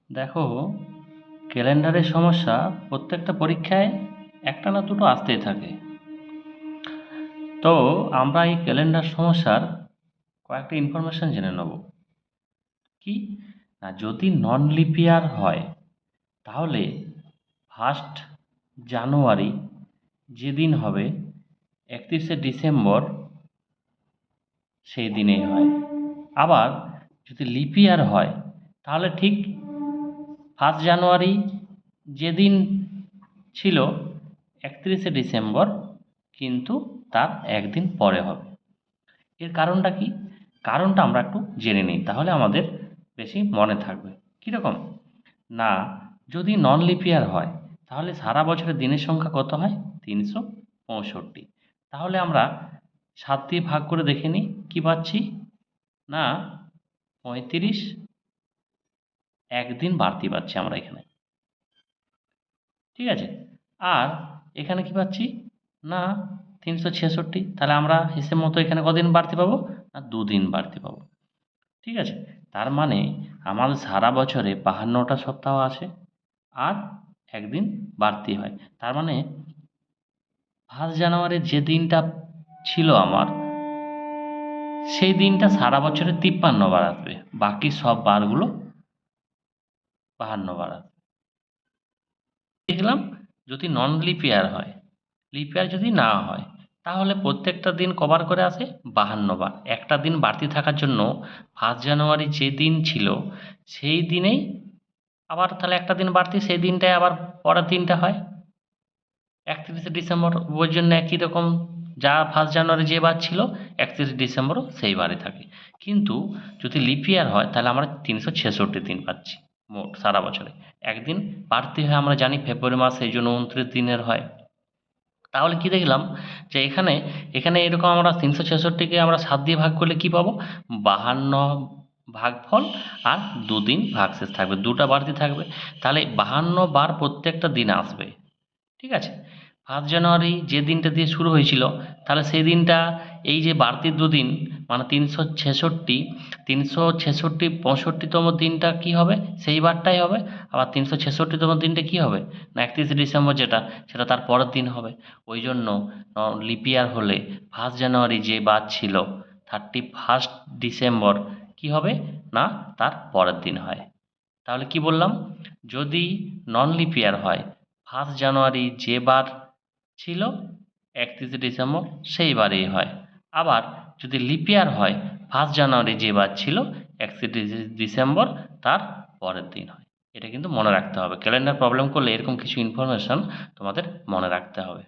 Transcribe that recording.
দেখো, ক্যালেন্ডারের সমস্যা প্রত্যেকটা পরীক্ষায় একটা না দুটো আসতেই থাকে। তো আমরা এই ক্যালেন্ডার সমস্যার কয়েকটা ইনফরমেশন জেনে নেব। কি না, যদি নন লিপ ইয়ার হয় তাহলে 1 জানুয়ারি যেদিন হবে 31শে ডিসেম্বর সেই দিনেই হয়। আবার যদি লিপ ইয়ার হয় তাহলে ঠিক 1 জানুয়ারি যেদিন ছিল 31শে ডিসেম্বর কিন্তু তার একদিন পরে হবে। এর কারণটা কি? কারণটা আমরা একটু জেনে নিই, তাহলে আমাদের বেশি মনে থাকবে। কীরকম না, যদি নন লিপ ইয়ার হয় তাহলে সারা বছরের দিনের সংখ্যা কত হয়? 365। তাহলে আমরা 7 দিয়ে ভাগ করে দেখে নিই কী পাচ্ছি না 35 একদিন বাড়তি পাচ্ছি আমরা এখানে। ঠিক আছে, আর এখানে কি পাচ্ছি না 366। তাহলে আমরা হিসেব মতো এখানে কদিন বাড়তি পাবো না 2 দিন বাড়তি পাবো। ঠিক আছে, তার মানে আমাদের সারা বছরে 52টা সপ্তাহ আছে আর একদিন বাড়তি হয়। তার মানে 1 জানুয়ারির যে দিনটা ছিল আমার, সেই দিনটা সারা বছরে 53 বার আসবে, বাকি সব বারগুলো 52 বার আসবে। দেখলাম যদি নন লিপ ইয়ার হয়, লিপ ইয়ার যদি না হয় তাহলে প্রত্যেকটা দিন কভার করে আসে 52 বার। একটা দিন বাড়তি থাকার জন্য 1 জানুয়ারি যে দিন ছিল সেই দিনেই আবার তাহলে একটা দিন বাড়তি, সেই দিনটায় আবার পরের দিনটা হয় 31শে ডিসেম্বর। ওই জন্য একই রকম, যা 1 জানুয়ারি যে বার ছিল 31শে ডিসেম্বরও সেই বারে থাকে। কিন্তু যদি লিপ ইয়ার হয় তাহলে আমরা 366 দিন পাচ্ছি মোট সারা বছরে। একদিন বাড়তি হয় আমরা জানি, ফেব্রুয়ারি মাস এই জন্য 29 দিনের হয়। তাহলে কি দেখলাম যে এখানে এখানে এরকম আমরা 366কে আমরা 7 দিয়ে ভাগ করলে কি পাবো? 52 ভাগফল আর 2 দিন ভাগশেষ থাকবে, 2টা বাড়তি থাকবে। তাহলে 52 বার প্রত্যেকটা দিন আসবে। ঠিক আছে, 1 জানুয়ারি যে দিনটা দিয়ে শুরু হয়েছিল তাহলে সেই দিনটা এই যে বাড়তি 2 দিন মানে 366, 65তম দিনটা কি হবে? সেই বারটাই হবে। আবার 366তম দিনটা কি হবে না 31শে ডিসেম্বর যেটা, সেটা তার পরের দিন হবে। ওই জন্য লিপ ইয়ার হলে 1 জানুয়ারি যে বার ছিল 31 ডিসেম্বর কি হবে না তার পরের দিন হয়। তাহলে কি বললাম, যদি নন লিপ ইয়ার হয় 1 জানুয়ারি যে বার ছিল 31শে ডিসেম্বর সেই বারেই হয়। আবার যদি লিপ ইয়ার হয় 1 জানুয়ারি যে বার ছিল 31শে ডিসেম্বর তার পরের দিন হয়। এটা কিন্তু মনে রাখতে হবে। ক্যালেন্ডার প্রবলেম করলে এরকম কিছু ইনফরমেশন তোমাদের মনে রাখতে হবে।